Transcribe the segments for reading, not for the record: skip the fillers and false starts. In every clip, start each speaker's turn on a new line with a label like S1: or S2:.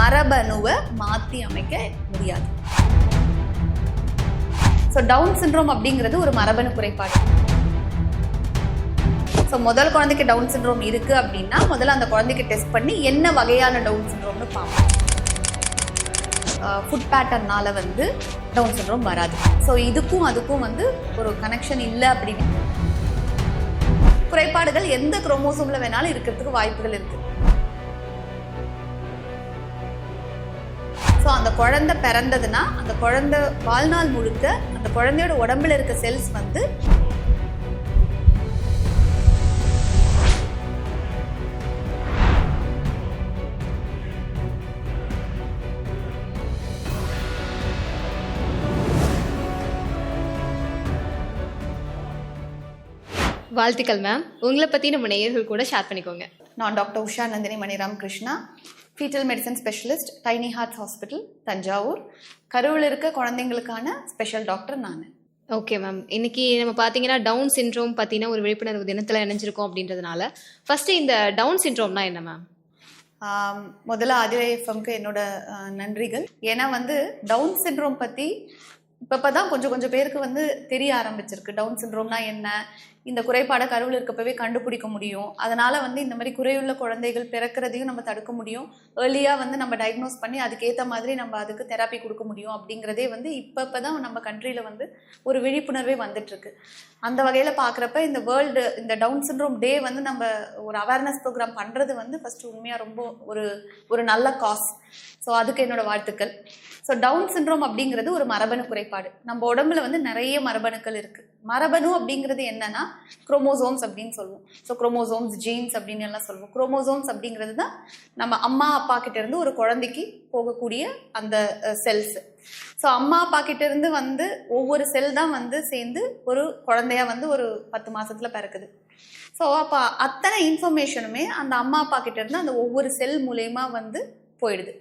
S1: மரபணுவை மாற்றி அமைக்க முடியாது. ஸோ டவுன் சிண்ட்ரோம் அப்படிங்கிறது ஒரு மரபணு குறைபாடு. ஸோ முதல் குழந்தைக்கு டவுன் சிண்ட்ரோம் இருக்குது அப்படின்னா முதல்ல அந்த குழந்தைக்கு டெஸ்ட் பண்ணி என்ன வகையான டவுன் சிண்ட்ரோம்னு பார்ப்போம். ஃபுட் பேட்டர்னால வந்து டவுன் சிண்ட்ரோம் வராது. ஸோ இதுக்கும் அதுக்கும் வந்து ஒரு கனெக்ஷன் இல்லை அப்படின்னு. குறைபாடுகள் எந்த குரோமோசோமில் வேணாலும் இருக்கிறதுக்கு வாய்ப்புகள் இருக்கு. ஸோ அந்த குழந்தை பிறந்ததுன்னா அந்த குழந்தை வாழ்நாள் முழுக்க அந்த குழந்தையோட உடம்புல இருக்க செல்ஸ் வந்து
S2: வாழ்த்துக்கள் மேம். உங்களை பற்றி நம்ம நேயர்கள் கூட ஷேர் பண்ணிக்கோங்க.
S1: நான் doctor Usha Nandini Maniram Krishna, foetal medicine specialist, tiny hearts hospital, Thanjavur. கருவில் இருக்க குழந்தைங்களுக்கான ஸ்பெஷல் டாக்டர் நான்.
S2: ஓகே மேம், இன்னைக்கு நம்ம பார்த்தீங்கன்னா டவுன் சிண்ட்ரோம் பற்றின ஒரு விழிப்புணர்வு தினத்தில் இணைஞ்சிருக்கோம் அப்படின்றதுனால ஃபர்ஸ்ட் இந்த டவுன் சிண்ட்ரோம்னா என்ன மேம்?
S1: முதல்ல ஆதிரை எஃப்எம்க்கு என்னோட நன்றிகள். ஏன்னா வந்து டவுன் சிண்ட்ரோம் பற்றி இப்போதான் கொஞ்சம் பேருக்கு வந்து தெரிய ஆரம்பிச்சிருக்கு. டவுன் சிண்ட்ரோம்னா என்ன, இந்த குறைபாடை கருவில் இருக்கப்பவே கண்டுபிடிக்க முடியும். அதனால வந்து இந்த மாதிரி குறையுள்ள குழந்தைகள் பிறக்கிறதையும் நம்ம தடுக்க முடியும். ஏர்லியாக வந்து நம்ம டயக்னோஸ் பண்ணி அதுக்கேற்ற மாதிரி நம்ம அதுக்கு தெராப்பி கொடுக்க முடியும் அப்படிங்கிறதே வந்து இப்போதான் நம்ம கண்ட்ரியில் வந்து ஒரு விழிப்புணர்வே வந்துட்டு இருக்கு. அந்த வகையில் பார்க்குறப்ப இந்த வேர்ல்டு இந்த டவுன் சிண்ட்ரோம் டே வந்து நம்ம ஒரு அவேர்னஸ் ப்ரோக்ராம் பண்ணுறது வந்து ஃபர்ஸ்ட் உண்மையாக ரொம்ப ஒரு நல்ல காஸ். ஸோ அதுக்கு என்னோட வாழ்த்துக்கள். ஸோ டவுன் சிண்ட்ரோம் அப்படிங்கிறது ஒரு மரபணு குறைபாடு. நம்ம உடம்புல வந்து நிறைய மரபணுக்கள் இருக்குது. மரபணு அப்படிங்கிறது என்னன்னா குரோமோசோம்ஸ் அப்படின்னு சொல்லுவோம். ஸோ குரோமோசோம்ஸ், ஜீன்ஸ் அப்படின்னு எல்லாம் சொல்லுவோம். குரோமோசோம்ஸ் அப்படிங்கிறது தான் நம்ம அம்மா அப்பா கிட்ட இருந்து ஒரு குழந்தைக்கு போகக்கூடிய அந்த செல்ஸ். ஸோ அம்மா அப்பா கிட்ட இருந்து வந்து ஒவ்வொரு செல் தான் வந்து சேர்ந்து ஒரு குழந்தையா வந்து ஒரு 10 மாசத்துல பிறக்குது. ஸோ அப்போ அத்தனை இன்ஃபர்மேஷனுமே அந்த அம்மா அப்பா கிட்ட இருந்து அந்த ஒவ்வொரு செல் மூலயமா வந்து போயிடுது.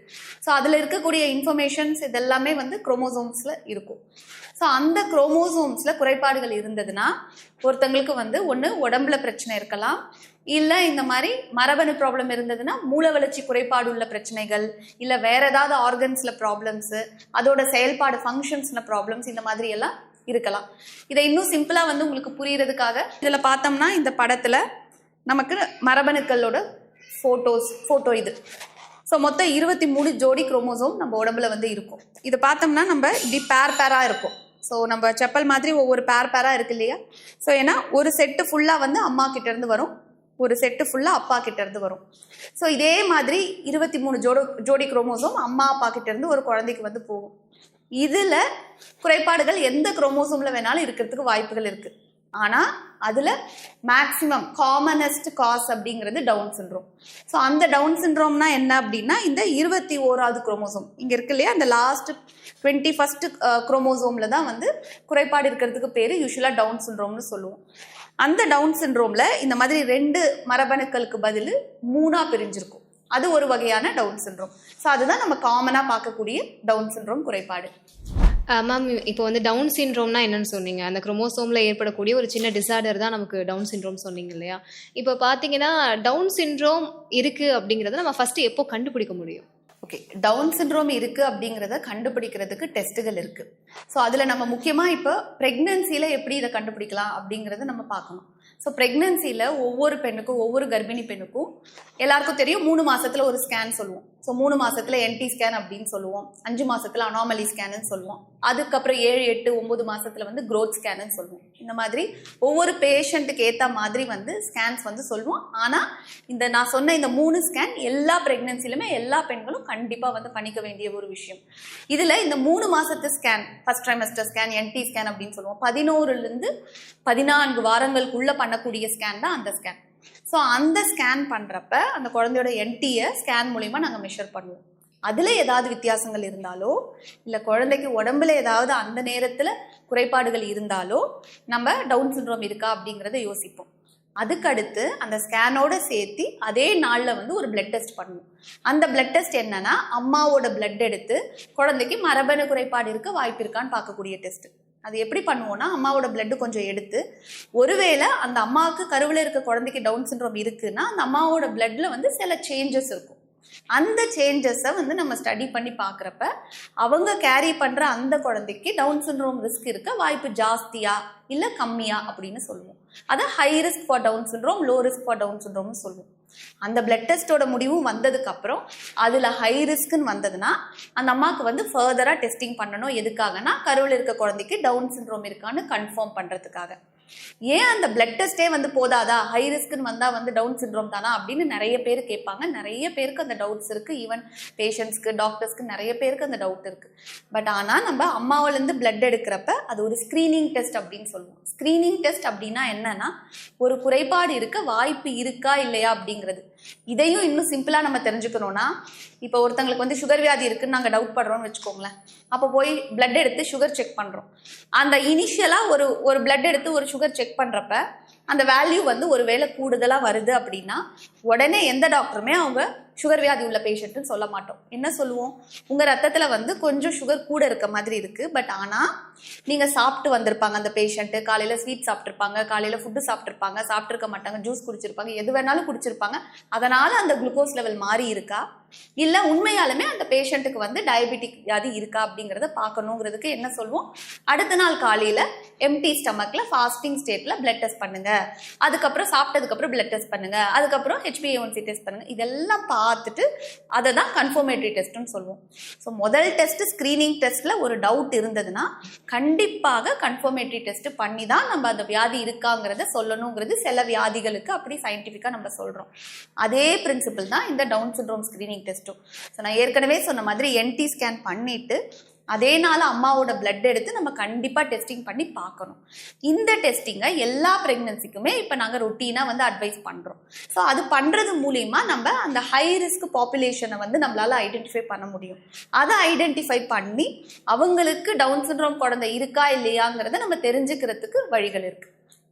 S1: ஸோ அதில் இருக்கக்கூடிய இன்ஃபர்மேஷன்ஸ் இதெல்லாமே வந்து குரோமோசோம்ஸில் இருக்கும். ஸோ அந்த குரோமோசோம்ஸில் குறைபாடுகள் இருந்ததுன்னா ஒருத்தங்களுக்கு வந்து ஒன்று உடம்புல பிரச்சனை இருக்கலாம், இல்லை இந்த மாதிரி மரபணு ப்ராப்ளம் இருந்ததுன்னா மூளை வளர்ச்சி குறைபாடு உள்ள பிரச்சனைகள், இல்லை வேற ஏதாவது ஆர்கன்ஸில் ப்ராப்ளம்ஸு, அதோட செயல்பாடு ஃபங்க்ஷன்ஸில் ப்ராப்ளம்ஸ், இந்த மாதிரி எல்லாம் இருக்கலாம். இதை இன்னும் சிம்பிளாக வந்து உங்களுக்கு புரியறதுக்காக இதில் பார்த்தோம்னா இந்த படத்தில் நமக்கு மரபணுக்களோட ஃபோட்டோ இது. ஸோ மொத்தம் 23 ஜோடி குரோமோசோம் நம்ம உடம்புல வந்து இருக்கும். இது பார்த்தோம்னா நம்ம இப்படி பேராக இருக்கும். ஸோ நம்ம செப்பல் மாதிரி ஒவ்வொரு பேராக இருக்கு இல்லையா? ஸோ ஏன்னா ஒரு செட்டு ஃபுல்லாக வந்து அம்மா கிட்டேருந்து வரும், ஒரு செட்டு ஃபுல்லாக அப்பா கிட்டேருந்து வரும். ஸோ இதே மாதிரி 23 ஜோடி குரோமோசோம் அம்மா அப்பா கிட்டேருந்து ஒரு குழந்தைக்கு வந்து போகும். இதில் குறைபாடுகள் எந்த குரோமோசோமில் வேணாலும் இருக்கிறதுக்கு வாய்ப்புகள் இருக்குது. ஆனால் அதில் மேக்சிமம் காமனஸ்ட் காஸ் அப்படிங்கிறது டவுன் சிண்ட்ரோம். ஸோ அந்த டவுன் சிண்ட்ரோம்னா என்ன அப்படின்னா இந்த 21வது குரோமோசோம் இங்கே இருக்கு இல்லையா, அந்த லாஸ்ட் 21st குரோமோசோமில் தான் வந்து குறைபாடு இருக்கிறதுக்கு பேர் யூஸ்வலாக டவுன் சிண்ட்ரோம்னு சொல்லுவோம். அந்த டவுன் சிண்ட்ரோமில் இந்த மாதிரி 2 மரபணுக்களுக்கு பதில் 3ஆக பிரிஞ்சிருக்கும். அது ஒரு வகையான டவுன் சிண்ட்ரோம். ஸோ அதுதான் நம்ம காமனாக பார்க்கக்கூடிய டவுன் சிண்ட்ரோம் குறைபாடு.
S2: மேம், இப்போ வந்து டவுன் சிண்ட்ரோம்னா என்னன்னு சொன்னீங்க, அந்த குரோமோசோமில் ஏற்படக்கூடிய ஒரு சின்ன டிசார்டர் தான் நமக்கு டவுன் சிண்ட்ரோம் சொன்னீங்க இல்லையா? இப்போ பார்த்தீங்கன்னா டவுன் சிண்ட்ரோம் இருக்குது அப்படிங்கிறத நம்ம ஃபஸ்ட்டு எப்போ கண்டுபிடிக்க முடியும்?
S1: ஓகே, டவுன் சிண்ட்ரோம் இருக்குது அப்படிங்கிறத கண்டுபிடிக்கிறதுக்கு டெஸ்ட்டுகள் இருக்குது. ஸோ அதில் நம்ம முக்கியமாக இப்போ ப்ரெக்னன்சியில் எப்படி இதை கண்டுபிடிக்கலாம் அப்படிங்கிறத நம்ம பார்க்கணும். ஸோ ப்ரெக்னன்சியில் ஒவ்வொரு பெண்ணுக்கும், ஒவ்வொரு கர்ப்பிணி பெண்ணுக்கும் எல்லாருக்கும் தெரியும் 3 மாதத்தில் ஒரு ஸ்கேன் சொல்லுவோம். ஸோ 3 மாதத்தில் NT ஸ்கேன் அப்படின்னு சொல்லுவோம், 5 மாதத்தில் அனாமலி ஸ்கேனுன்னு சொல்லுவோம், அதுக்கப்புறம் 7, 8, 9 மாதத்தில் வந்து க்ரோத் ஸ்கேனுன்னு சொல்லுவோம். இந்த மாதிரி ஒவ்வொரு பேஷண்ட்டுக்கு ஏற்ற மாதிரி வந்து ஸ்கேன்ஸ் வந்து சொல்லுவோம். ஆனால் இந்த நான் சொன்ன இந்த 3 ஸ்கேன் எல்லா ப்ரெக்னன்சிலுமே எல்லா பெண்களும் கண்டிப்பாக வந்து பண்ணிக்க வேண்டிய ஒரு விஷயம். இதில் இந்த 3 மாதத்து scan, first trimester scan, NT scan அப்படின்னு சொல்லுவோம். 11லேருந்து 14 வாரங்களுக்குள்ளே பண்ணக்கூடிய ஸ்கேன் தான் அந்த ஸ்கேன். ஸோ அந்த ஸ்கேன் பண்ணுறப்ப அந்த குழந்தையோட NTயை ஸ்கேன் மூலிமா நாங்கள் மெஷர் பண்ணுவோம். அதில் ஏதாவது வித்தியாசங்கள் இருந்தாலோ, இல்லை குழந்தைக்கு உடம்புல ஏதாவது அந்த நேரத்தில் குறைபாடுகள் இருந்தாலோ நம்ம டவுன் சிண்ட்ரோம் இருக்கா அப்படிங்கிறத யோசிப்போம். அதுக்கடுத்து அந்த ஸ்கேனோட சேர்த்து அதே நாளில் வந்து ஒரு பிளட் டெஸ்ட் பண்ணுவோம். அந்த பிளட் டெஸ்ட் என்னன்னா அம்மாவோட பிளட் எடுத்து குழந்தைக்கு மரபணு குறைபாடு இருக்க வாய்ப்பு இருக்கான்னு பார்க்கக்கூடிய டெஸ்ட். அது எப்படி பண்ணுவோம்னா அம்மாவோட பிளட்டு கொஞ்சம் எடுத்து, ஒருவேளை அந்த அம்மாவுக்கு கருவில் இருக்க குழந்தைக்கு டவுன் சிண்ட்ரோம் இருக்குன்னா அந்த அம்மாவோட பிளட்ல வந்து சில சேஞ்சஸ் இருக்கும். அந்த சேஞ்சஸை வந்து நம்ம ஸ்டடி பண்ணி பார்க்குறப்ப அவங்க கேரி பண்ணுற அந்த குழந்தைக்கு டவுன் சிண்ட்ரோம் ரிஸ்க் இருக்க வாய்ப்பு ஜாஸ்தியா இல்லை கம்மியா அப்படின்னு சொல்லுவோம். அதை high risk for Down syndrome, low risk for Down சிண்ட்ரோம்னு சொல்லுவோம். அந்த பிளட் டெஸ்ட்டோட முடிவும் வந்ததுக்கு அப்புறம் அதுல ஹை ரிஸ்க்னு வந்ததுன்னா அந்த அம்மாவுக்கு வந்து ஃபர்தரா டெஸ்டிங் பண்ணணும். எதுக்காகனா கருவில் இருக்க குழந்தைக்கு டவுன் சிண்ட்ரோம் இருக்கான்னு கன்ஃபார்ம் பண்றதுக்காக. ஏன் அந்த பிளட் டெஸ்டே வந்து போதாதா, ஹை ரிஸ்க்னு வந்தா வந்து டவுன் சிண்ட்ரோம் தானா அப்படின்னு நிறைய பேர் கேட்பாங்க. நிறைய பேருக்கு அந்த டவுட்ஸ் இருக்கு. ஈவன் பேஷண்ட்ஸ்க்கு, டாக்டர்ஸ்க்கு நிறைய பேருக்கு அந்த டவுட் இருக்கு. பட் ஆனா நம்ம அம்மாவிலேருந்து பிளட் எடுக்கிறப்ப அது ஒரு ஸ்கிரீனிங் டெஸ்ட் அப்படின்னு சொல்லுவோம். ஸ்கிரீனிங் டெஸ்ட் அப்படின்னா என்னன்னா, ஒரு குறைபாடு இருக்க வாய்ப்பு இருக்கா இல்லையா அப்படிங்கிறது. இதையும் இன்னும் சிம்பிளா நம்ம தெரிஞ்சுக்கணும்னா, இப்போ ஒருத்தங்களுக்கு வந்து சுகர் வியாதி இருக்குன்னு நாங்கள் டவுட் படுறோம்னு வச்சுக்கோங்களேன். அப்போ போய் பிளட் எடுத்து சுகர் செக் பண்றோம். அந்த இனிஷியலா ஒரு பிளட் எடுத்து ஒரு சுகர் செக் பண்றப்ப அந்த வேல்யூ வந்து ஒருவேளை கூடுதலா வருது அப்படின்னா உடனே எந்த டாக்டருமே அவங்க சுகர் வியாதி உள்ள பேஷண்ட்னு சொல்ல மாட்டோம். என்ன சொல்லுவோம், உங்க ரத்தத்துல வந்து கொஞ்சம் சுகர் கூட இருக்க மாதிரி இருக்கு, பட் ஆனா நீங்க சாப்பிட்டு வந்திருப்பாங்க, அந்த பேஷண்ட் காலையில ஸ்வீட் சாப்பிட்டுருப்பாங்க, காலையில ஃபுட்டு சாப்பிட்டுருப்பாங்க, சாப்பிட்டுருக்க மாட்டாங்க, ஜூஸ் குடிச்சிருப்பாங்க, எது வேணாலும் குடிச்சிருப்பாங்க, அதனால அந்த குளுக்கோஸ் லெவல் மாறி இருக்கா இல்ல உண்மையாலுமே அந்த பேஷண்ட்டுக்கு வந்து டயபெட்டிக் வியாதி இருக்கா அப்படிங்கிறத பார்க்கணுங்கிறதுக்கு என்ன சொல்லுவோம், அடுத்த நாள் காலையில எம்டி ஸ்டமக்ல ஃபாஸ்டிங் ஸ்டேட்ல பிளட் டெஸ்ட் பண்ணுங்க, அதுக்கப்புறம் சாப்பிட்டதுக்கு அப்புறம் பிளட் டெஸ்ட் பண்ணுங்க, அதுக்கப்புறம் HbA1c டெஸ்ட் பண்ணுங்க. இதெல்லாம் பார்த்துட்டு அதை தான் கன்ஃபர்மேட்டரி டெஸ்ட்னு சொல்லுவோம். ஸோ முதல் டெஸ்ட் ஸ்கிரீனிங் டெஸ்ட்ல ஒரு டவுட் இருந்ததுன்னா கண்டிப்பாக கன்ஃபர்மேட்டரி டெஸ்ட் பண்ணி தான் நம்ம அந்த வியாதி இருக்காங்கிறத சொல்லணுங்கிறது சில வியாதிகளுக்கு அப்படி சயின்டிஃபிக்கா நம்ம சொல்றோம். அதே பிரின்சிபிள் தான் இந்த டவுன் சிண்ட்ரோம் ஸ்கிரீனிங் டெஸ்ட்டும். ஸோ நான் ஏற்கனவே சொன்ன மாதிரி NT ஸ்கேன் பண்ணிட்டு அதே நாள் அம்மாவோட பிளட் எடுத்து நம்ம கண்டிப்பா டெஸ்டிங் பண்ணி பார்க்கணும். இந்த டெஸ்டிங்கை எல்லா பிரெக்னன்சிக்குமே இப்போ நாங்கள் ரொட்டீனா வந்து அட்வைஸ் பண்றோம். ஸோ அது பண்றது மூலியமா நம்ம அந்த ஹை ரிஸ்க் பாப்புலேஷனை வந்து நம்மளால ஐடென்டிஃபை பண்ண முடியும். அதை ஐடென்டிஃபை பண்ணி அவங்களுக்கு டவுன் சிண்ட்ரோம் குழந்தை இருக்கா இல்லையாங்கிறத நம்ம தெரிஞ்சுக்கிறதுக்கு வழிகள் இருக்கு.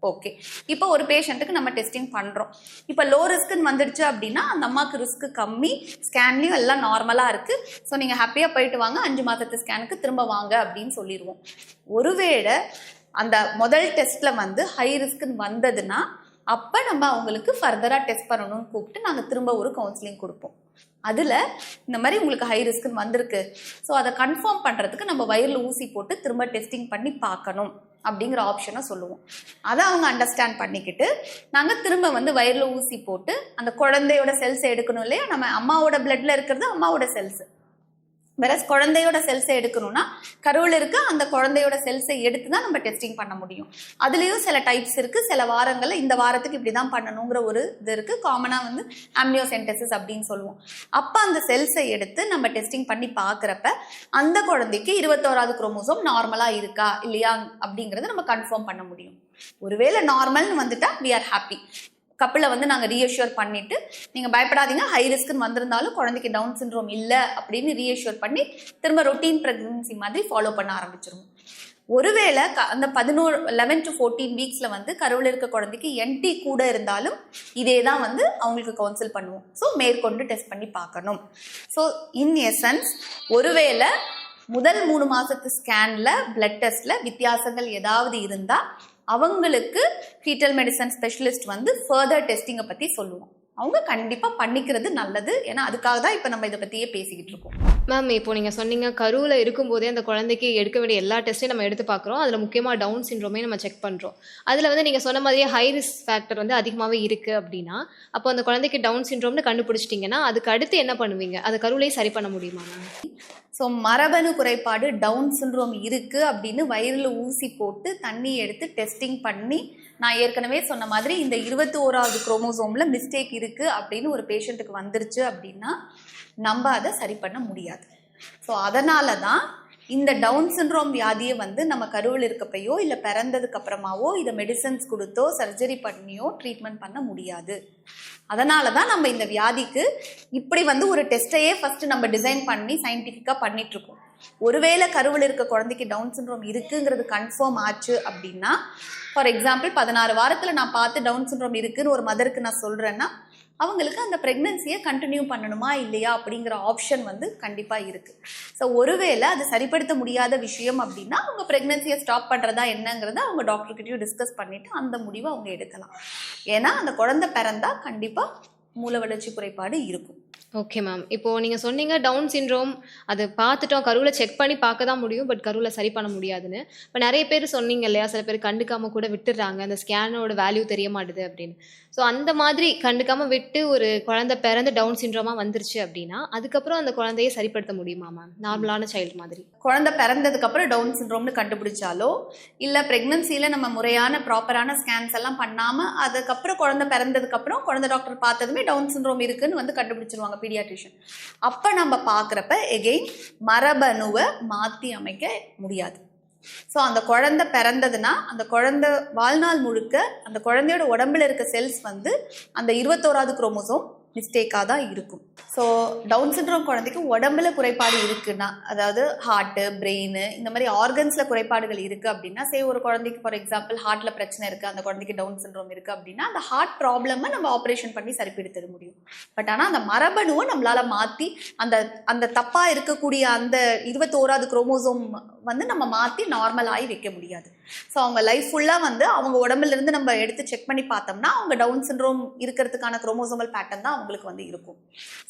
S1: ஓகே, இப்போ ஒரு பேஷண்ட்டுக்கு நம்ம டெஸ்டிங் பண்றோம். இப்போ லோ ரிஸ்க்னு வந்துடுச்சு அப்படின்னா அந்த அம்மாவுக்கு ரிஸ்க் கம்மி, ஸ்கேன்லயும் எல்லாம் நார்மலா இருக்கு, ஸோ நீங்க ஹாப்பியா போயிட்டு வாங்க, 5 மாதத்து ஸ்கேனுக்கு திரும்ப வாங்க அப்படின்னு சொல்லிடுவோம். ஒருவேளை அந்த முதல் டெஸ்ட்ல வந்து ஹை ரிஸ்க்னு வந்ததுன்னா அப்ப நம்ம அவங்களுக்கு ஃபர்தரா டெஸ்ட் பண்ணணும்னு கூப்பிட்டு நாங்க திரும்ப ஒரு கவுன்சிலிங் கொடுப்போம். அதுல இந்த மாதிரி உங்களுக்கு ஹை ரிஸ்க்னு வந்திருக்கு, ஸோ அதை கன்ஃபார்ம் பண்றதுக்கு நம்ம வயிறுல ஊசி போட்டு திரும்ப டெஸ்டிங் பண்ணி பார்க்கணும் அப்படிங்கிற ஆப்ஷனை சொல்லுவோம். அதை அவங்க அண்டர்ஸ்டாண்ட் பண்ணிக்கிட்டு நாங்க திரும்ப வந்து வயிறுல ஊசி போட்டு அந்த குழந்தையோட செல்ஸ் எடுக்கணும் இல்லையா, நம்ம அம்மாவோட பிளட்ல இருக்கிறது அம்மாவோட செல்ஸ், வேற குழந்தையோட செல்ஸை எடுக்கணும்னா கருவில் இருக்க அந்த குழந்தையோட செல்ஸை எடுத்து தான் நம்ம டெஸ்டிங் பண்ண முடியும். அதுலேயும் சில டைப்ஸ் இருக்கு. சில வாரங்கள்ல இந்த வாரத்துக்கு இப்படி தான் பண்ணணுங்கிற ஒரு இது இருக்கு. காமனா வந்து ஆம்னியோசென்டசிஸ் அப்படின்னு சொல்லுவோம். அப்போ அந்த செல்ஸை எடுத்து நம்ம டெஸ்டிங் பண்ணி பார்க்குறப்ப அந்த குழந்தைக்கு 21வது குரோமோசோம் நார்மலா இருக்கா இல்லையா அப்படிங்கறத நம்ம கன்ஃபார்ம் பண்ண முடியும். ஒருவேளை நார்மல்னு வந்துட்டா we are happy. கப்பிளை வந்து நாங்கள் ரீஅஷ்யூர் பண்ணிட்டு நீங்கள் பயப்படாதீங்க, ஹை ரிஸ்க்னு வந்திருந்தாலும் குழந்தைக்கு டவுன் சிண்ட்ரோம் இல்லை அப்படின்னு ரீஅஷ்யூர் பண்ணி திரும்ப ரொட்டீன் ப்ரெக்னன்சி மாதிரி ஃபாலோ பண்ண ஆரம்பிச்சிருவோம். ஒருவேளை அந்த 11 to 14 வீக்ஸ்ல வந்து கருவில் இருக்க குழந்தைக்கு NT கூட இருந்தாலும் இதே தான் வந்து அவங்களுக்கு கவுன்சில் பண்ணுவோம். ஸோ மேற்கொண்டு டெஸ்ட் பண்ணி பார்க்கணும். ஸோ இன் எசன்ஸ் ஒருவேளை முதல் 3 மாசத்து ஸ்கேன்ல பிளட் டெஸ்ட்ல வித்தியாசங்கள் ஏதாவது இருந்தா அவங்களுக்கு ஃபீட்டல் மெடிசன் ஸ்பெஷலிஸ்ட் வந்து ஃபர்தர் டெஸ்டிங்கை பற்றி சொல்லுவோம். அவங்க கண்டிப்பாக பண்ணிக்கிறது நல்லது. ஏன்னா அதுக்காக தான் இப்போ நம்ம இதை பற்றியே பேசிக்கிட்டு இருக்கோம்.
S2: மேம், இப்போ நீங்கள் சொன்னீங்க கருவில் இருக்கும்போதே அந்த குழந்தைக்கு எடுக்க வேண்டிய எல்லா டெஸ்ட்டையும் நம்ம எடுத்து பார்க்குறோம். அதில் முக்கியமாக டவுன் சிண்ட்ரோமே நம்ம செக் பண்ணுறோம். அதில் வந்து நீங்கள் சொன்ன மாதிரியே ஹை ரிஸ்க் ஃபேக்டர் வந்து அதிகமாகவே இருக்குது அப்படின்னா அப்போ அந்த குழந்தைக்கு டவுன் சிண்ட்ரோம்னு கண்டுபிடிச்சிட்டிங்கன்னா அதுக்கு அடுத்து என்ன பண்ணுவீங்க? அதை கருவிலேயே சரி பண்ண முடியுமா மேம்?
S1: ஸோ மரபணு குறைபாடு டவுன் சிண்ட்ரோம் இருக்குது அப்படின்னு வயிறில் ஊசி போட்டு தண்ணி எடுத்து டெஸ்டிங் பண்ணி நான் ஏற்கனவே சொன்ன மாதிரி இந்த 21வது குரோமோசோமில் மிஸ்டேக் இருக்குது அப்படின்னு ஒரு பேஷண்ட்டுக்கு வந்துருச்சு அப்படின்னா நம்ம அதை சரி பண்ண முடியாது. ஸோ அதனால தான் இந்த டவுன் சிண்ட்ரோம் வியாதியை வந்து நம்ம கருவில் இருக்கப்பையோ இல்லை பிறந்ததுக்கு அப்புறமாவோ இதை மெடிசன்ஸ் கொடுத்தோ சர்ஜரி பண்ணியோ ட்ரீட்மெண்ட் பண்ண முடியாது. அதனால தான் நம்ம இந்த வியாதிக்கு இப்படி வந்து ஒரு டெஸ்ட்டையே ஃபர்ஸ்ட் நம்ம டிசைன் பண்ணி சயின்டிஃபிக்காக பண்ணிட்டு இருக்கோம். ஒருவேளை கருவில் இருக்க குழந்தைக்கு டவுன் சிண்ட்ரோம் இருக்குங்கிறது கன்ஃபார்ம் ஆச்சு அப்படின்னா, ஃபார் எக்ஸாம்பிள் 16 வாரத்தில் நான் பார்த்து டவுன் சிண்ட்ரோம் இருக்குன்னு ஒரு மதருக்கு நான் சொல்கிறேன்னா அவங்களுக்கு அந்த ப்ரெக்னன்சியை கண்டினியூ பண்ணணுமா இல்லையா அப்படிங்கிற ஆப்ஷன் வந்து கண்டிப்பாக இருக்குது. ஸோ ஒருவேளை அது சரிப்படுத்த முடியாத விஷயம் அப்படின்னா அவங்க ப்ரெக்னன்சியை ஸ்டாப் பண்ணுறதா என்னங்கிறத அவங்க டாக்டர்கிட்டையும் டிஸ்கஸ் பண்ணிவிட்டு அந்த முடிவை அவங்க எடுக்கலாம். ஏன்னா அந்த குழந்தை பிறந்தா கண்டிப்பாக மூல வளர்ச்சி குறைபாடு இருக்கும்.
S2: Okay ma'am. இப்போ நீங்க சொன்னீங்க டவுன் சிண்ட்ரோம் அது பார்த்துட்டோம். கருவுல செக் பண்ணி பார்க்க தான் முடியும். பட் கருவுல சரி பண்ண முடியாதுன்னு. இப்ப நெறைய பேர் சொன்னீங்க இல்லையா? சில பேர் கண்டுக்காம கூட விட்டுர்றாங்க. அந்த ஸ்கேனோட வேல்யூ தெரிய மாட்டுது அப்படின்னு. ஸோ அந்த மாதிரி கண்டுக்காம விட்டு ஒரு குழந்தை பிறந்து டவுன் சிண்ட்ரோமா வந்துருச்சு அப்படின்னா, அதுக்கப்புறம் அந்த குழந்தைய சரிப்படுத்த முடியுமா மேம்? நார்மலான சைல்டு மாதிரி.
S1: குழந்தை பிறந்ததுக்கு அப்புறம் டவுன் சிண்ட்ரோம்னு கண்டுபிடிச்சாலோ இல்ல பிரெக்னன்சில நம்ம முறையான ப்ராப்பரான ஸ்கேன்ஸ் எல்லாம் பண்ணாம அதுக்கப்புறம் குழந்தை பிறந்ததுக்கு அப்புறம் குழந்தை டாக்டர் பார்த்ததுமே டவுன் சிண்ட்ரோம் இருக்குன்னு வந்து கண்டுபிடிச்சிருவாங்க பீடியாட்ரிஷியன். அப்ப நம்ம பாக்குறப்ப எகெயின் மரபணுவை மாத்தி அமைக்க முடியாது. ஸோ அந்த குழந்தை பிறந்ததுன்னா அந்த குழந்தை வாழ்நாள் முழுக்க அந்த குழந்தையோட உடம்புல இருக்க செல்ஸ் வந்து அந்த 21வது குரோமோசோம் மிஸ்டேக்காக தான் இருக்கும். ஸோ டவுன் சிண்ட்ரோம் குழந்தைக்கு உடம்புல குறைபாடு இருக்குன்னா, அதாவது ஹார்ட்டு, பிரெயின், இந்த மாதிரி ஆர்கன்ஸ்ல குறைபாடுகள் இருக்கு அப்படின்னா, ஒரு குழந்தைக்கு ஃபார் எக்ஸாம்பிள் ஹார்ட்ல பிரச்சனை இருக்கு, அந்த குழந்தைக்கு டவுன் சிண்ட்ரோம் இருக்கு அப்படின்னா, அந்த ஹார்ட் ப்ராப்ளமை நம்ம ஆப்ரேஷன் பண்ணி சரிப்படுத்த முடியும். பட் ஆனால் அந்த மரபணுவை நம்மளால மாற்றி அந்த அந்த தப்பா இருக்கக்கூடிய அந்த 21வது குரோமோசோம் வந்து நம்ம மாற்றி நார்மல் ஆகி வைக்க முடியாது. ஸோ அவங்க லைஃப் ஃபுல்லாக வந்து அவங்க உடம்புல இருந்து நம்ம எடுத்து செக் பண்ணி பார்த்தோம்னா அவங்க டவுன் சிண்ட்ரோம் இருக்கிறதுக்கான குரோமோசோமல் பேட்டர்ன் தான் அவங்களுக்கு வந்து இருக்கும்.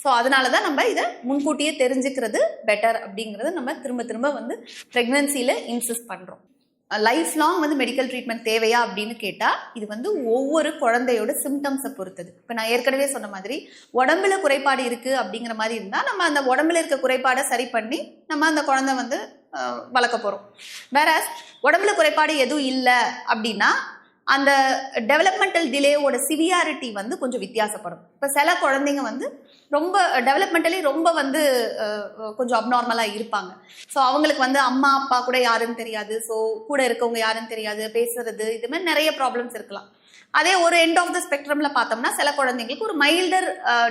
S1: ஸோ அதனால தான் நம்ம இதை முன்கூட்டியே தெரிஞ்சுக்கிறது பெட்டர் அப்படிங்கிறது நம்ம திரும்ப திரும்ப வந்து ப்ரெக்னன்சியில் இன்சிஸ்ட் பண்ணுறோம். லைஃப் லாங் வந்து மெடிக்கல் ட்ரீட்மெண்ட் தேவையா அப்படின்னு கேட்டால் இது வந்து ஒவ்வொரு குழந்தையோட சிம்டம்ஸை பொறுத்தது. இப்போ நான் ஏற்கனவே சொன்ன மாதிரி உடம்புல குறைபாடு இருக்குது அப்படிங்கிற மாதிரி இருந்தால் நம்ம அந்த உடம்புல இருக்க குறைபாடை சரி பண்ணி நம்ம அந்த குழந்தை வந்து வளர்க்க போகிறோம். வேற உடம்புல குறைபாடு எதுவும் இல்லை அப்படின்னா அந்த டெவலப்மெண்டல் டிலேவோட சிவியாரிட்டி வந்து கொஞ்சம் வித்தியாசப்படும். இப்போ சில குழந்தைங்க வந்து ரொம்ப டெவலப்மெண்டலி ரொம்ப வந்து கொஞ்சம் அப்நார்மலாக இருப்பாங்க. ஸோ அவங்களுக்கு வந்து அம்மா அப்பா கூட யாருன்னு தெரியாது, ஸோ கூட இருக்கவங்க யாருன்னு தெரியாது, பேசுறது இது மாதிரி நிறைய ப்ராப்ளம்ஸ் இருக்கலாம். அதே ஒரு எண்ட் ஆஃப் த ஸ்பெக்ட்ரம்ல பார்த்தோம்னா சில குழந்தைங்களுக்கு ஒரு மைல்டர்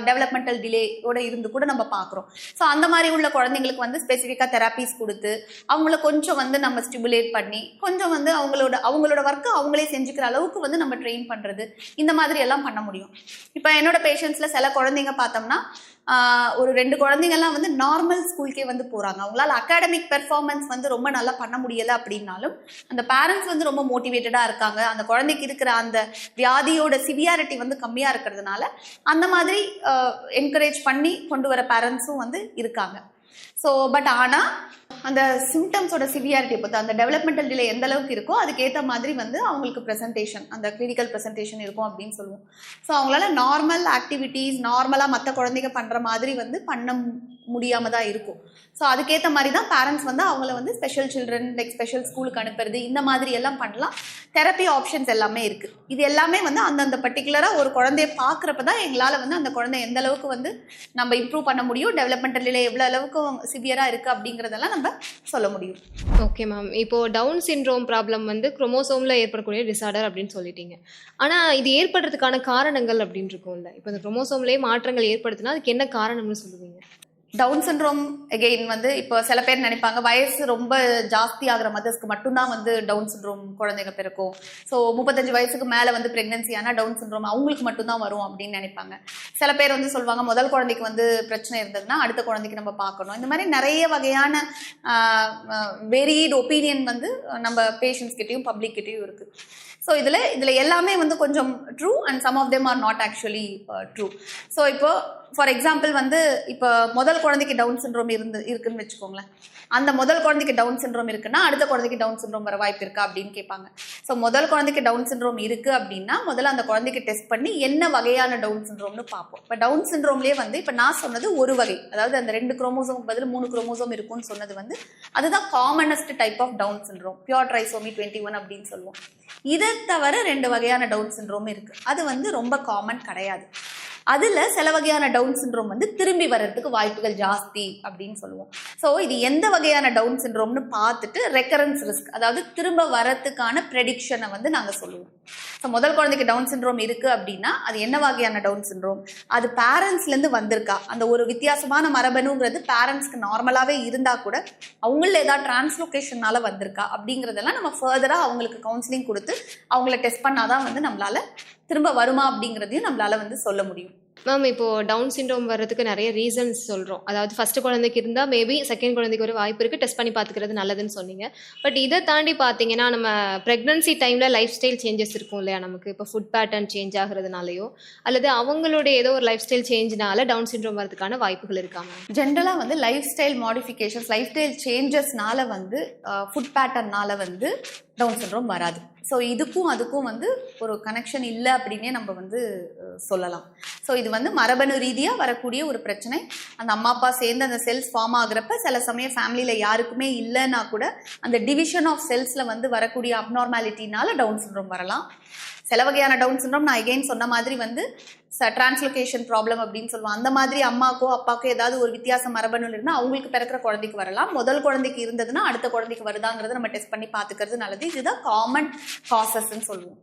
S1: டெவலப்மெண்டல் டிலேயோட இருந்து கூட நம்ம பார்க்குறோம். ஸோ அந்த மாதிரி உள்ள குழந்தைங்களுக்கு வந்து ஸ்பெசிஃபிக்காக தெராப்பீஸ் கொடுத்து அவங்கள கொஞ்சம் வந்து நம்ம ஸ்டிமுலேட் பண்ணி கொஞ்சம் வந்து அவங்களோட ஒர்க்கை அவங்களே செஞ்சுக்கிற அளவுக்கு வந்து நம்ம ட்ரெயின் பண்ணுறது இந்த மாதிரி எல்லாம் பண்ண முடியும். இப்போ என்னோட பேஷண்ட்ஸில் சில குழந்தைங்க பார்த்தோம்னா ஒரு 2 குழந்தைங்கள்லாம் வந்து நார்மல் ஸ்கூலுக்கே வந்து போகிறாங்க. அவங்களால அகாடமிக் பெர்ஃபார்மன்ஸ் வந்து ரொம்ப நல்லா பண்ண முடியலை அப்படின்னாலும் அந்த பேரண்ட்ஸ் வந்து ரொம்ப மோட்டிவேட்டடாக இருக்காங்க. அந்த குழந்தைக்கு இருக்கிற அந்த வியாதியோட சிவியாரிட்டி வந்து கம்மியாக இருக்கிறதுனால அந்த மாதிரி என்கரேஜ் பண்ணி கொண்டு வர பேரண்ட்ஸும் வந்து இருக்காங்க. ஸோ பட் ஆனால் அந்த சிம்டம்ஸோட சிவியாரிட்டி பொறுத்து அந்த டெவலப்மெண்டல் டிலே எந்த அளவுக்கு இருக்கோ அதுக்கேற்ற மாதிரி வந்து அவங்களுக்கு ப்ரெசன்டேஷன் அந்த கிளினிக்கல் ப்ரெசன்டேஷன் இருக்கும் அப்படின்னு சொல்லுவோம். ஸோ அவங்களால நார்மல் ஆக்டிவிட்டீஸ் நார்மலாக மற்ற குழந்தைங்க பண்ணுற மாதிரி வந்து பண்ண முடியாமல் தான் இருக்கும். ஸோ அதுக்கேற்ற மாதிரி தான் பேரண்ட்ஸ் வந்து அவங்கள வந்து ஸ்பெஷல் சில்ட்ரன் லைக் ஸ்பெஷல் ஸ்கூலுக்கு அனுப்புறது இந்த மாதிரி எல்லாம் பண்ணலாம். தெரப்பி ஆப்ஷன்ஸ் எல்லாமே இருக்குது. இது எல்லாமே வந்து அந்தந்த பர்டிகுலராக ஒரு குழந்தைய பார்க்குறப்ப தான் எங்களால் வந்து அந்த குழந்தை எந்த அளவுக்கு வந்து நம்ம இம்ப்ரூவ் பண்ண முடியும், டெவலப்மெண்டல் டிலே எவ்வளோ அளவுக்கு சிவியராக இருக்குது அப்படிங்கிறதெல்லாம் நம்ம சொல்ல முடியும்.
S2: Okay ma'am. இப்போ டவுன் சிண்ட்ரோம் ப்ராப்ளம் வந்து குரோமோசோம்ல ஏற்படக்கூடிய டிசார்டர் அப்படின்னு சொல்லிட்டீங்க. ஆனால் இது ஏற்படுறதுக்கான காரணங்கள் அப்படின்னு இருக்கும்ல, இப்போ இந்த குரோமோசோம்லேயே மாற்றங்கள் ஏற்படுத்தினா அதுக்கு என்ன காரணம்னு சொல்லுவீங்க?
S1: டவுன் சிண்ட்ரோம் எகெயின் வந்து இப்போ சில பேர் நினைப்பாங்க வயசு ரொம்ப ஜாஸ்தி ஆகிற மதர்ஸ்க்கு மட்டும்தான் வந்து டவுன் சிண்ட்ரோம் குழந்தைங்க பிறக்கும். ஸோ 35 வயசுக்கு மேலே வந்து பிரெக்னன்சி ஆனால் டவுன் சிண்ட்ரோம் அவங்களுக்கு மட்டும்தான் வரும் அப்படின்னு நினைப்பாங்க. சில பேர் வந்து சொல்லுவாங்க முதல் குழந்தைக்கு வந்து பிரச்சனை இருந்ததுன்னா அடுத்த குழந்தைக்கு நம்ம பார்க்கணும். இந்த மாதிரி நிறைய வகையான வெரீட் ஒப்பீனியன் வந்து நம்ம பேஷண்ட்ஸ் கிட்டையும் பப்ளிக் கிட்டையும் இருக்குது. ஸோ இதில் எல்லாமே வந்து கொஞ்சம் true and some of them are not actually true. So இப்போ ஃபார் எக்ஸாம்பிள் வந்து இப்போ முதல் குழந்தைக்கு டவுன் சிண்ட்ரோம் இருக்குன்னு வச்சுக்கோங்களேன். அந்த முதல் குழந்தைக்கு டவுன் சிண்ட்ரோம் இருக்குன்னா அடுத்த குழந்தைக்கு டவுன் சிண்ட்ரோம் வர வாய்ப்பு இருக்கா அப்படின்னு கேட்பாங்க. ஸோ முதல் குழந்தைக்கு டவுன் சிண்ட்ரோம் இருக்குது அப்படின்னா முதல்ல அந்த குழந்தைக்கு டெஸ்ட் பண்ணி என்ன வகையான டவுன் சிண்ட்ரோம்னு பார்ப்போம். இப்போ டவுன் சிண்ட்ரோம்லேயே வந்து இப்போ நான் சொன்னது ஒரு வகை, அதாவது அந்த 2 குரோமோசோம் பதில் 3 குரோமோசோம் இருக்கும்னு சொன்னது வந்து அதுதான் commonest type of Down syndrome, pure trisomy 21 அப்படின்னு சொல்லுவோம். இதை தவிர 2 வகையான டவுன் சிண்ட்ரோம் இருக்கு. அது வந்து ரொம்ப காமன் கிடையாது. அதுல சில வகையான டவுன் சிண்ட்ரோம் வந்து திரும்பி வர்றதுக்கு வாய்ப்புகள் ஜாஸ்தி அப்படின்னு சொல்லுவோம். ஸோ இது எந்த வகையான டவுன் சிண்ட்ரோம்னு பார்த்துட்டு ரெக்கரன்ஸ் ரிஸ்க், அதாவது திரும்ப வரத்துக்கான ப்ரெடிக்ஷனை வந்து நாங்கள் சொல்லுவோம். ஸோ முதல் குழந்தைக்கு டவுன் சிண்ட்ரோம் இருக்கு அப்படின்னா அது என்ன வகையான டவுன் சிண்ட்ரோம், அது பேரண்ட்ஸ்லேருந்து வந்திருக்கா, அந்த ஒரு வித்தியாசமான மரபணுங்கிறது பேரண்ட்ஸ்க்கு நார்மலாகவே இருந்தா கூட அவங்கள ஏதாவது டிரான்ஸ்லோகேஷனால வந்திருக்கா அப்படிங்கிறதெல்லாம் நம்ம ஃபர்தராக அவங்களுக்கு கவுன்சிலிங் கொடுத்து அவங்கள டெஸ்ட் பண்ணாதான் வந்து நம்மளால திரும்ப வருமா அப்படிங்கிறதையும் நம்மளால வந்து சொல்ல முடியும்.
S2: மேம் இப்போ டவுன் சிண்ட்ரோம் வர்றதுக்கு நிறைய ரீசன்ஸ் சொல்கிறோம். அதாவது ஃபர்ஸ்ட் குழந்தைக்கு இருந்தால் மேபி செகண்ட் குழந்தைக்கு ஒரு வாய்ப்பு இருக்குது, டெஸ்ட் பண்ணி பார்த்துக்கிறது நல்லதுன்னு சொன்னீங்க. பட் இதை தாண்டி பார்த்தீங்கன்னா நம்ம ப்ரெக்னன்சி டைமில் லைஃப் ஸ்டைல் சேஞ்சஸ் இருக்கும் இல்லையா, நமக்கு இப்போ ஃபுட் பேட்டர்ன் சேஞ்ச் ஆகுறதுனாலையோ அல்லது அவங்களுடைய ஏதோ ஒரு லைஃப் ஸ்டைல் சேஞ்ச்னால டவுன் சிண்ட்ரோம் வரதுக்கான வாய்ப்புகள் இருக்காங்க?
S1: ஜென்ரலாக வந்து life style modifications, life style சேஞ்சஸ்னால வந்து ஃபுட் பேட்டர்னால வந்து டவுன் சிண்ட்ரோம் வராது. ஸோ இதுக்கும் அதுக்கும் வந்து ஒரு கனெக்ஷன் இல்லை அப்படின்னே நம்ம வந்து சொல்லலாம். ஸோ இது வந்து மரபணு ரீதியாக வரக்கூடிய ஒரு பிரச்சனை. அந்த அம்மா அப்பா சேர்ந்து அந்த செல்ஸ் ஃபார்ம் ஆகுறப்ப சில சமயம் ஃபேமிலியில் யாருக்குமே இல்லைன்னா கூட அந்த டிவிஷன் ஆஃப் செல்ஸில் வந்து வரக்கூடிய அப்நார்மாலிட்டினால டவுன் சிண்ட்ரோம் வரலாம். சில வகையான டவுன் சிண்ட்ரோம் நான் எகைன் சொன்ன மாதிரி வந்து டிரான்ஸ்லோகேஷன் ப்ராப்ளம் அப்படின்னு சொல்லுவோம். அந்த மாதிரி அம்மாக்கோ அப்பாக்கோ ஏதாவது ஒரு வித்தியாசம் மரபணுல இருந்தால் அவங்களுக்கு பிறக்கிற குழந்தைக்கு வரலாம். முதல் குழந்தைக்கு இருந்ததுன்னா அடுத்த குழந்தைக்கு வருதாங்கிறத நம்ம டெஸ்ட் பண்ணி பார்த்துக்கிறது நல்லது. இதுதான் காமன் காசஸ்ன்னு சொல்லுவோம்.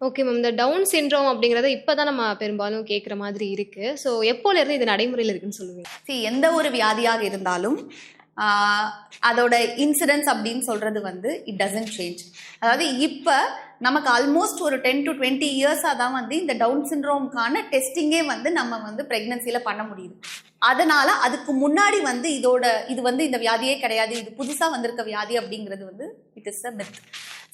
S2: ஓகே மேம், இந்த டவுன் சிண்ட்ரோம் அப்படிங்கிறத இப்போ தான் நம்ம பெரும்பாலும் கேட்குற மாதிரி இருக்குது. ஸோ எப்போலேருந்து இது நடைமுறையில் இருக்குன்னு சொல்லுவீங்க?
S1: எந்த ஒரு வியாதியாக இருந்தாலும் அதோட இன்சிடென்ஸ் அப்படின்னு சொல்கிறது வந்து இட் டசன்ட் சேஞ்ச். அதாவது இப்போ நமக்கு ஆல்மோஸ்ட் ஒரு 10 to 20 இயர்ஸாக தான் வந்து இந்த டவுன் சிண்ட்ரோம்கான டெஸ்டிங்கே வந்து நம்ம வந்து ப்ரெக்னன்சியில் பண்ண முடியுது. அதனால் அதுக்கு முன்னாடி வந்து இது வந்து இந்த வியாதியே கிடையாது, இது புதுசாக வந்திருக்க வியாதி அப்படிங்கிறது வந்து it is a myth.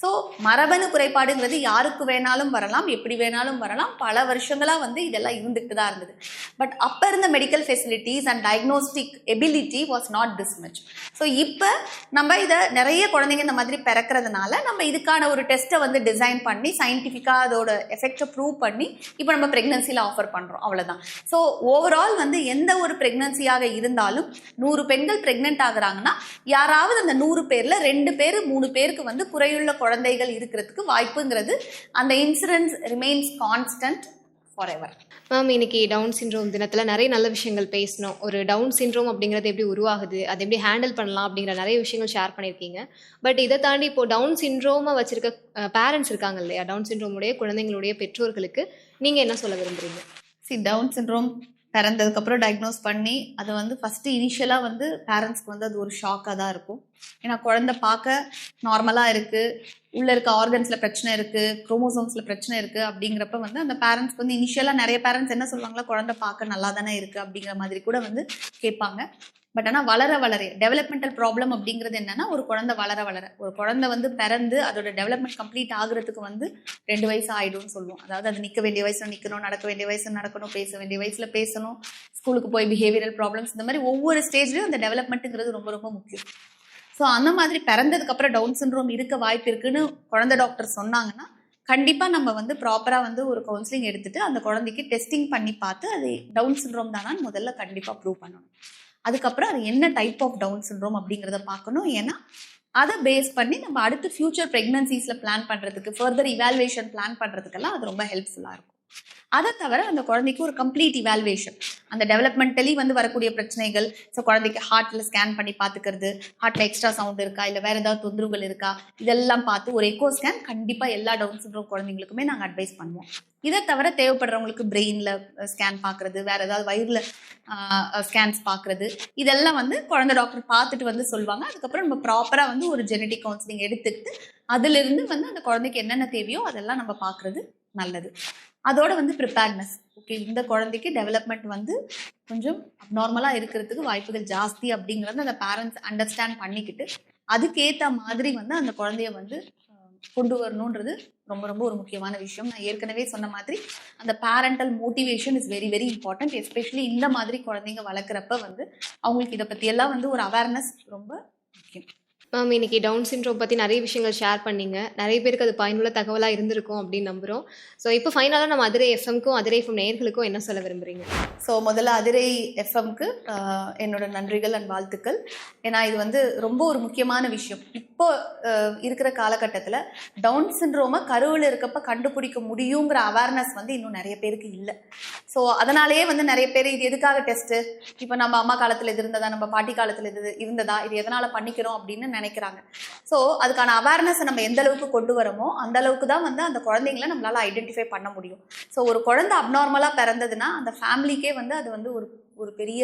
S1: So மரபணு குறைபாடுங்கிறது யாருக்கு வேணாலும் வரலாம், எப்படி வேணாலும் வரலாம். பல வருஷங்களாக வந்து இதெல்லாம் இருந்துகிட்டு தான் இருந்தது. பட் அப்போ இருந்த medical facilities and diagnostic ability was not this much. So இப்போ நம்ம இதை நிறைய குழந்தைங்க இந்த மாதிரி பிறக்கிறதுனால நம்ம இதுக்கான ஒரு டெஸ்ட்டை வந்து டிசைன் பண்ணி சயின்டிஃபிக்காக அதோட எஃபெக்டை ப்ரூவ் பண்ணி இப்போ நம்ம ப்ரெக்னன்சியில் ஆஃபர் பண்ணுறோம், அவ்வளோதான். ஸோ ஓவரால் வந்து எந்த ஒரு ப்ரெக்னன்சியாக இருந்தாலும் 100 பெண்கள் ப்ரெக்னென்ட் ஆகுறாங்கன்னா யாராவது அந்த 100 பேரில் 2 பேர் 3 பேருக்கு வந்து குறையுள்ள குழந்தைகள் இருக்கிறதுக்கு வாய்ப்புங்கிறது அந்த incidence remains constant for ever.
S2: Ma'am, இன்னைக்கு டவுன் சிண்ட்ரோம் தினத்தில் நிறைய நல்ல விஷயங்கள் பேசணும். ஒரு டவுன் சிண்ட்ரோம் அப்படிங்கிறது எப்படி உருவாகுது, அதை எப்படி ஹேண்டில் பண்ணலாம் அப்படிங்கிற நிறைய விஷயங்கள் ஷேர் பண்ணியிருக்கீங்க. பட் இதை தாண்டி இப்போ டவுன் சிண்ட்ரோமை வச்சிருக்க பேரண்ட்ஸ் இருக்காங்க இல்லையா, டவுன் சிண்ட்ரோமுடைய குழந்தைங்களுடைய பெற்றோர்களுக்கு நீங்கள் என்ன சொல்ல விரும்புறீங்க?
S1: டவுன் சிண்ட்ரோம் பிறந்ததுக்கப்புறம் டயக்னோஸ் பண்ணி அது வந்து ஃபஸ்ட்டு இனிஷியலாக வந்து பேரண்ட்ஸ்க்கு வந்து அது ஒரு ஷாக்காக தான் இருக்கும். ஏன்னா குழந்தை பார்க்க நார்மலாக இருக்குது, உள்ளே இருக்க ஆர்கன்ஸில் பிரச்சனை இருக்குது, குரோமோசோம்ஸில் பிரச்சனை இருக்குது. அப்படிங்கிறப்ப வந்து அந்த பேரண்ட்ஸ்க்கு வந்து இனிஷியலாக நிறைய பேரண்ட்ஸ் என்ன சொல்லுவாங்களா, குழந்தை பார்க்க நல்லா தானே இருக்குது அப்படிங்கிற மாதிரி கூட வந்து கேட்பாங்க. பட் ஆனால் வளர டெவலப்மெண்டல் ப்ராப்ளம் அப்படிங்கிறது என்னன்னா, ஒரு குழந்தை வளர ஒரு குழந்தை வந்து பிறந்து அதோட டெவலப்மெண்ட் கம்ப்ளீட் ஆகுறதுக்கு வந்து 2 வயசு ஆகிடும்னு சொல்லுவோம். அதாவது அது நிற்க வேண்டிய வயசுல நிற்கணும், நடக்க வேண்டிய வயசுல நடக்கணும், பேச வேண்டிய வயசுல பேசணும், ஸ்கூலுக்கு போய் பிஹேவியரல் ப்ராப்ளம்ஸ், இந்த மாதிரி ஒவ்வொரு ஸ்டேஜ்லையும் அந்த டெவலப்மெண்ட்டுங்கிறது ரொம்ப ரொம்ப முக்கியம். ஸோ அந்த மாதிரி பிறந்ததுக்கப்புறம் டவுன் சிண்ட்ரோம் இருக்க வாய்ப்பு இருக்குன்னு குழந்தை டாக்டர் சொன்னாங்கன்னா கண்டிப்பாக நம்ம வந்து ப்ராப்பராக வந்து ஒரு கவுன்சிலிங் எடுத்துட்டு அந்த குழந்தைக்கு டெஸ்டிங் பண்ணி பார்த்து அது டவுன் சிண்ட்ரோம் தானான்னு முதல்ல கண்டிப்பாக ப்ரூவ் பண்ணணும். அதுக்கப்புறம் அது என்ன டைப் ஆஃப் டவுன் சிண்ட்ரோம் அப்படிங்கிறத பார்க்கணும். ஏன்னா அதை பேஸ் பண்ணி நம்ம அடுத்து ஃபியூச்சர் ப்ரெக்னன்சிஸில் பிளான் பண்ணுறதுக்கு, ஃபர்தர் இவாலுவேஷன் பிளான் பண்ணுறதுக்கெல்லாம் அது ரொம்ப ஹெல்ப்ஃபுல்லாக இருக்கும். அதை தவிர அந்த குழந்தைக்கு ஒரு கம்ப்ளீட் இவாலுவேஷன், அந்த டெவலப்மெண்டலி வந்து வரக்கூடிய பிரச்சனைகள், ஸோ குழந்தைக்கு ஹார்ட்டில் ஸ்கேன் பண்ணி பார்த்துக்கிறது, ஹார்ட்டில் எக்ஸ்ட்ரா சவுண்ட் இருக்கா, இல்லை வேறு ஏதாவது தொந்தரவுகள் இருக்கா, இதெல்லாம் பார்த்து ஒரு எக்கோ ஸ்கேன் கண்டிப்பாக எல்லா டவுன் சிண்ட்ரோம் குழந்தைங்களுக்குமே நாங்கள் அட்வைஸ் பண்ணுவோம். இதை தவிர தேவைப்படுறவங்களுக்கு பிரெயினில் ஸ்கேன் பார்க்குறது, வேறு ஏதாவது வயிறில் ஸ்கேன்ஸ் பார்க்குறது, இதெல்லாம் வந்து குழந்தை டாக்டர் பார்த்துட்டு வந்து சொல்லுவாங்க. அதுக்கப்புறம் நம்ம ப்ராப்பராக வந்து ஒரு ஜெனட்டிக் கவுன்சிலிங் எடுத்துக்கிட்டு அதிலிருந்து வந்து அந்த குழந்தைக்கு என்னென்ன தேவையோ அதெல்லாம் நம்ம பார்க்குறது நல்லது. அதோட வந்து ப்ரிப்பேர்னஸ், ஓகே இந்த குழந்தைக்கு டெவலப்மெண்ட் வந்து கொஞ்சம் அப்நார்மலாக இருக்கிறதுக்கு வாய்ப்புகள் ஜாஸ்தி அப்படிங்கிறத அந்த பேரண்ட்ஸ் அண்டர்ஸ்டாண்ட் பண்ணிக்கிட்டு அதுக்கேற்ற மாதிரி வந்து அந்த குழந்தைய வந்து கொண்டு வரணுன்றது ரொம்ப ரொம்ப ஒரு முக்கியமான விஷயம். நான் ஏற்கனவே சொன்ன மாதிரி அந்த parental motivation is very very important. Especially இந்த மாதிரி குழந்தைங்க வளர்க்குறப்ப வந்து அவங்களுக்கு இதை பற்றியெல்லாம் வந்து ஒரு அவேர்னஸ் ரொம்ப முக்கியம்.
S2: மேம், இன்னைக்கு டவுன் சிண்ட்ரோம் பற்றி நிறைய விஷயங்கள் ஷேர் பண்ணீங்க. நிறைய பேருக்கு அது பயனுள்ள தகவலாக இருந்திருக்கும் அப்படின்னு நம்புகிறோம். ஸோ இப்போ ஃபைனலாக நம்ம அதிரை எஃப்எம்க்கும் அதிரை எஃப்எம் நேயர்களுக்கும் என்ன சொல்ல விரும்புகிறீங்க?
S1: ஸோ முதல்ல அதிரை எஃப்எம்க்கு என்னோட நன்றிகள் அண்ட் வாழ்த்துக்கள். ஏன்னா இது வந்து ரொம்ப ஒரு முக்கியமான விஷயம். இப்போ இருக்கிற காலகட்டத்தில் டவுன் சிண்ட்ரோமை கருவில் இருக்கப்ப கண்டுபிடிக்க முடியுங்கிற அவேர்னஸ் வந்து இன்னும் நிறைய பேருக்கு இல்லை. ஸோ அதனாலேயே வந்து நிறைய பேர் இது எதுக்காக டெஸ்ட்டு, இப்போ நம்ம அம்மா காலத்தில் இது இருந்ததா, நம்ம பாட்டி காலத்தில் இது இருந்ததா, இது எதனால் பண்ணிக்கிறோம் அப்படின்னு நினைக்கிறாங்க. ஸோ அதுக்கான அவேர்னஸை நம்ம எந்த அளவுக்கு கொண்டு வரோமோ அந்த அளவுக்கு தான் வந்து அந்த குழந்தைங்களை நம்மளால ஐடென்டிஃபை பண்ண முடியும். ஸோ ஒரு குழந்தை அப்நார்மலாக பிறந்ததுன்னா அந்த ஃபேமிலிக்கே வந்து அது வந்து ஒரு ஒரு பெரிய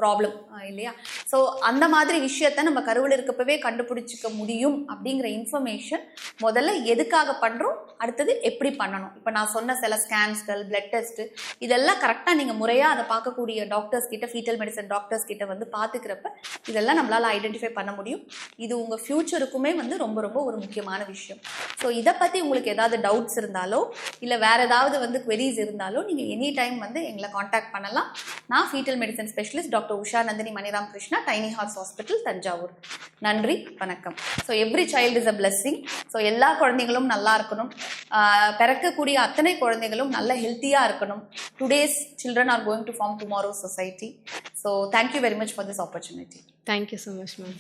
S1: ப்ராப்ளம் இல்லையா? ஸோ அந்த மாதிரி விஷயத்த நம்ம கருவில் இருக்கப்பவே கண்டுபிடிச்சிக்க முடியும் அப்படிங்கிற இன்ஃபர்மேஷன் முதல்ல எதுக்காக பண்ணுறோம், அடுத்தது எப்படி பண்ணணும். இப்போ நான் சொன்ன சில ஸ்கேன்ஸ்கள், பிளட் டெஸ்ட்டு, இதெல்லாம் கரெக்டாக நீங்கள் முறையாக அதை பார்க்கக்கூடிய டாக்டர்ஸ் கிட்ட, ஃபீட்டல் மெடிசன் டாக்டர்ஸ் கிட்ட வந்து பார்த்துக்கிறப்ப இதெல்லாம் நம்மளால் ஐடென்டிஃபை பண்ண முடியும். இது உங்கள் ஃப்யூச்சருக்குமே வந்து ரொம்ப ரொம்ப ஒரு முக்கியமான விஷயம். ஸோ இதை பற்றி உங்களுக்கு ஏதாவது டவுட்ஸ் இருந்தாலோ இல்லை வேறு ஏதாவது வந்து queries இருந்தாலோ நீங்கள் எனி டைம் வந்து எங்களை காண்டாக்ட் பண்ணலாம். நான் fetal medicine specialist doctor Usha Nandini Maniram Krishna, tiny hearts hospital, Thanjavur. நன்றி, வணக்கம். So every child is a blessing. So எல்லா குழந்தைகளும் நல்லா இருக்கணும். பிறக்கக்கூடிய அத்தனை குழந்தைகளும் நல்ல ஹெல்த்தியாக இருக்கணும். Today's children are going to form tomorrow's society. So thank you very much for this opportunity.
S2: Thank you so much ma'am.